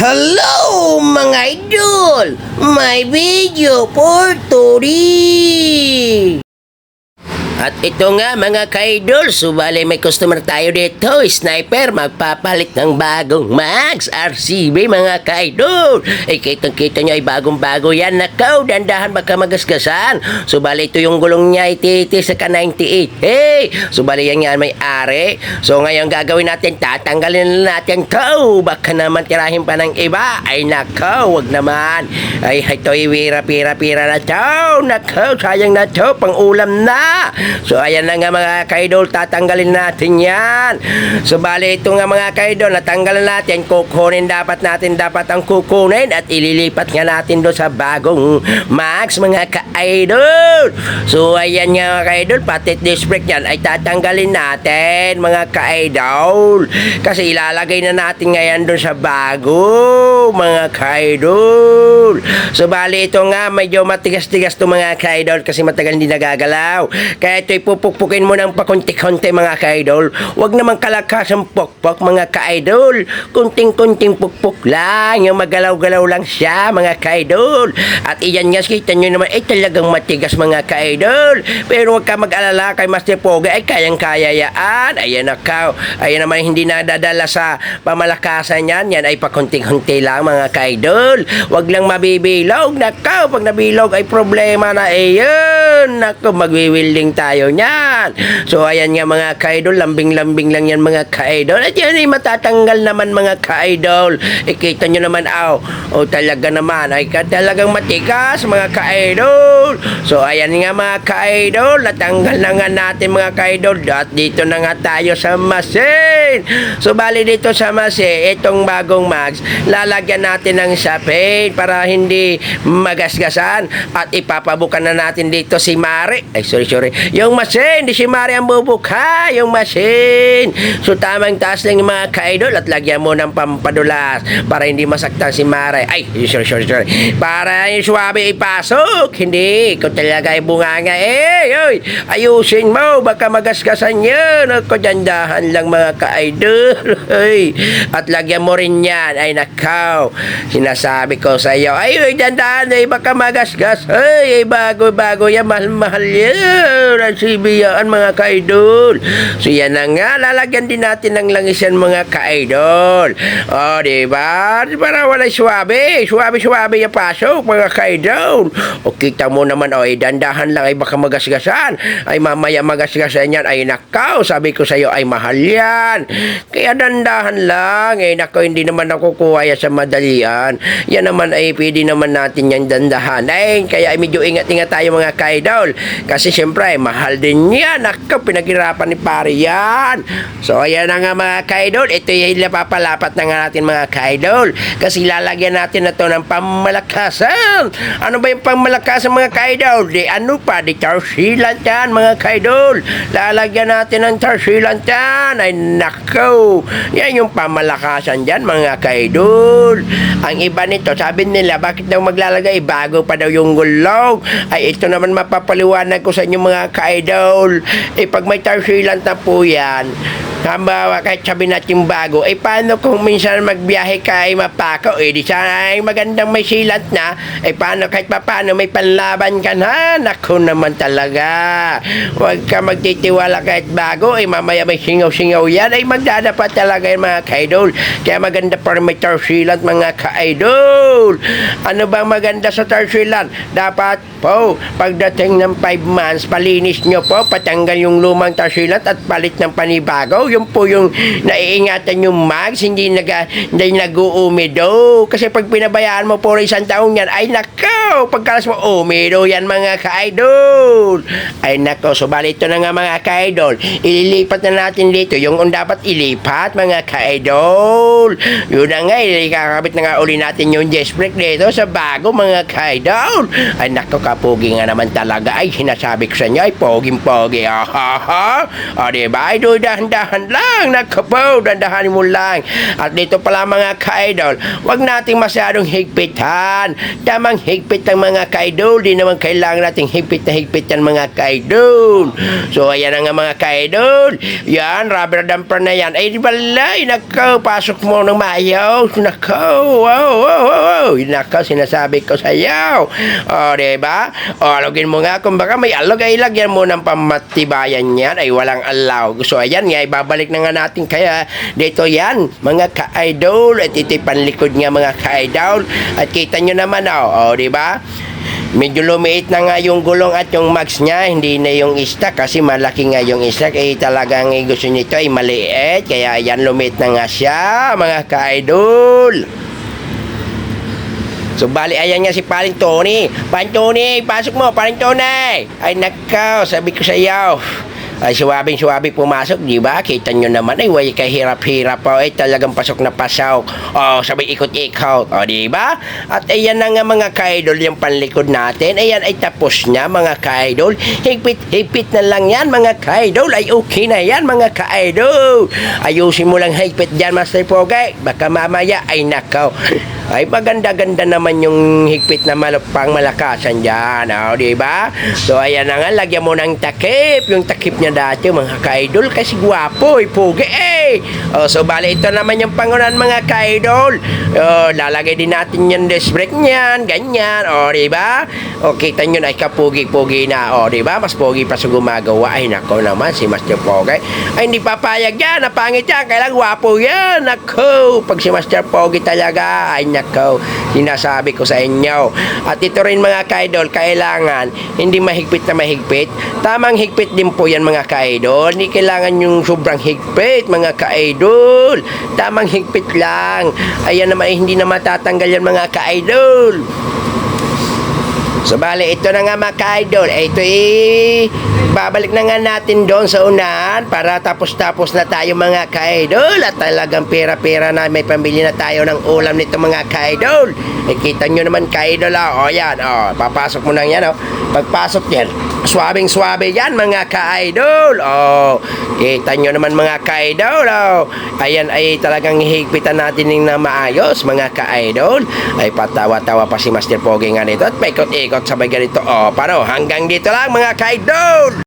Hello mga idol! May video for today! At ito nga mga ka-idol, subali may customer tayo dito, sniper, magpapalit ng bagong Max RCB mga ka-idol. Kitang-kita nyo ay bagong-bago yan. Nakaw, dandahan baka magasgasan. Subali ito yung gulong niya, ititi sa ka-98. Hey! Subali yan may ari. So ngayon gagawin natin, tatanggalin na natin ito. Baka naman tirahin pa ng iba. Ay nakaw, wag naman. Ay ito iwira-pira-pira na ito. Nakaw, sayang na ito, pang ulam na. So ayan na nga mga ka-idol, tatanggalin natin yan. So bali ito nga mga ka-idol, natanggalan natin, kukunin dapat ang kukunin at ililipat nga natin doon sa bagong Max mga ka-idol. So ayan nga mga ka-idol, pati disc brake yan ay tatanggalin natin mga ka-idol. Kasi ilalagay na natin ngayon doon sa bago mga ka-idol. So bali ito nga, medyo matigas-tigas to mga ka-idol kasi matagal hindi nagagalaw. Kaya ito ipupukpukin mo ng pakunti-kunti mga ka-idol. Huwag naman kalakasang pukpok mga ka-idol. Kunting-kunting pukpok lang. Yung magalaw-galaw lang siya mga ka-idol. At iyan nga, kita nyo naman, talagang matigas mga ka-idol. Pero huwag ka mag-alala kay Master Pogi, ay kayang-kaya yan. Ayan nakaw. Ayan naman, hindi nadadala sa pamalakasan yan. Yan ay pakunti-kunti lang mga ka-idol. Huwag lang mabibilog. Nakaw, pag nabilog ay problema na iyon. Nakaw, magwiwilding tayo niyan. So ayan nga mga ka-idol, lambing-lambing lang yan mga ka-idol. At yan ay matatanggal naman mga ka-idol. Ikita nyo naman, talaga naman ay talagang matigas mga ka-idol. So ayan nga mga ka-idol, natanggal na nga natin mga ka-idol. At dito na nga tayo sa machine. So bali dito sa machine, itong bagong Max, lalagyan natin ng sapin para hindi magasgasan. At ipapabukan na natin dito si Mari. Ay sorry. Yung machine, di si Mari ang bubuka, yung machine. So tamang taas lang yung mga ka-idol at lagyan mo ng pampadulas para hindi masaktan si Mari. Ay, sorry. Para yung suwabe ipasok. Hindi, kung talaga ay bunganga ayusin mo, baka magasgasan yan. Ako, dandahan lang mga ka-idol. At lagyan mo rin yan. Ay, nakaw. Sinasabi ko sa iyo, dandahan, baka magasgas. Bago yan, mahal yan. Sibiyaan mga ka-idol. So yan na nga, lalagyan din natin ng langisan mga ka-idol. Diba? Para wala suwabe yung pasok mga ka-idol. Kita mo naman, dandahan lang, ay baka magasgasan. Ay mamaya magasgasan yan. Ay nakaw, sabi ko sa iyo, ay mahal yan. Kaya dandahan lang. Nakaw, hindi naman nakukuha yan sa madalian. Yan naman ay pwede naman natin yan dandahan. Kaya ay medyo ingat-ingat tayo mga ka-idol. Kasi syempre, mahal din yan. Ako, pinaghirapan ni pare yan. So, ayan na nga mga ka-idol. Ito yung napapalapat na nga natin mga ka-idol. Kasi lalagyan natin na ito ng pamalakasan. Ano ba yung pamalakasan mga ka-idol? Di tarsilan yan mga ka-idol. Lalagyan natin ng tarsilan yan. Ay, nako. Yan yung pamalakasan dyan mga ka-idol. Ang iba nito, sabi nila, bakit daw maglalagay? Bago pa daw yung gulong. Ay, ito naman mapapaliwanag ko sa inyo mga ka-idol. Pag may tarsilant na po yan, halimbawa kahit sabi natin bago, paano kung minsan magbiyahe ka ay mapakaw, di sana ay magandang may silat na, paano kahit paano may panlaban ka na. Naku naman talaga, huwag ka magtitiwala kahit bago, mamaya may singaw-singaw yan, magdadapat talaga yung mga ka-idol. Kaya maganda pa rin may tarsilant mga ka-idol. Ano bang maganda sa tarsilant? Dapat po, pagdating ng 5 months, palinis nyo po, patanggal yung lumang tarsilant at palit ng panibago. Yung po yung naiingatan yung Max, hindi nag-uumido. Kasi pag pinabayaan mo po isang taong yan, ay nakaw, pagkalas mo, umido yan mga ka-idol. Ay nakaw, so bali ito na nga mga ka-idol. Ililipat na natin dito yung dapat ilipat mga ka-idol. Yun na nga, ikakabit na nga uli natin yung disc brake dito sa bago mga ka-idol. Ay nako, kapogi nga naman talaga. Ay sinasabi ko sa inyo ay poging-pogi. O diba? Ay dahan-dahan lang. Nako po, dahan-dahanin mo lang. At dito pala mga ka-idol, wag nating masyadong higpitan. Tamang higpit ng mga ka-idol. Di naman kailangan nating higpit na higpit yan mga ka-idol. So ayan na nga mga ka-idol. Yan, rubber damper na yan. Ay di balay, nako, pasok mo ng maayos. Nako, wow. Nako, sinasabi ko sa iyo. O diba? O alogin mo nga, kung baka may alog ay lagyan mo ng pamatibayan yan. Ay walang alaw. So ayan nga, ibabalik na nga natin kaya dito yan mga ka-idol. At ito'y panlikod nga mga ka-idol. At kita nyo naman o diba? Medyo lumiit na nga yung gulong at yung mags niya, hindi na yung stock kasi malaki nga yung stock. Talagang gusto nito ay maliit, kaya yan lumiit na nga siya mga ka-idol. So bali ayan nga si Paring Tony. Paring Tony, pasok mo Paring Tony. Ay nakaw, sabi ko sa iyo. Ay suwabing-suwabi pumasok, di ba? Kita nyo naman, ay way kahirap-hirap po. Ay talagang pasok na pasok. O, sabay ikot-ikot. O, di ba? At ayan na nga mga ka-idol, yung panlikod natin. Ayan ay tapos na mga ka-idol. Higpit na lang yan mga ka-idol. Ay okay na yan mga ka-idol. Ayusin mo lang higpit dyan, Master Pogi. Baka mamaya, ay nakaw. Ay maganda-ganda naman yung higpit na pang malakasan dyan. O, di ba? So ayan na nga, lagyan mo ng takip. Yung takip niya dati mga ka-idol kasi gwapo pogi so bali ito naman yung pangunan mga ka-idol. Lalagay din natin yung disc brake niyan ganyan diba? Kita nyo na kapugi-pugi na diba? Mas pogi pa sa gumagawa. Ay nako naman si Master Pogi ay hindi papayag yan, napangit yan, kailang gwapo yan. Nako, pag si Master Pogi talaga ay nako, sinasabi ko sa inyo. At ito rin mga ka-idol, kailangan hindi mahigpit na mahigpit, tamang higpit din po yan mga ka-idol. Hindi kailangan yung sobrang higpit mga ka-idol, tamang higpit lang. Ayan naman, hindi na matatanggal yan mga ka-idol. So bali ito na nga mga ka-idol, ito babalik na nga natin doon sa unahan para tapos-tapos na tayo mga ka-idol. At talagang pera-pera na, may pambili na tayo ng ulam nito mga ka-idol. Kita nyo naman ka-idol yan papasok mo na yan pagpasok yan, swabing-swabe yan mga ka-idol. Kita nyo naman mga ka-idol. Ayan ay talagang hihigpitan natin na maayos mga ka-idol. Ay patawa-tawa pa si Master Pogi nga nito at paikot-ikot sabay ganito. Paano? Hanggang dito lang mga ka-idol.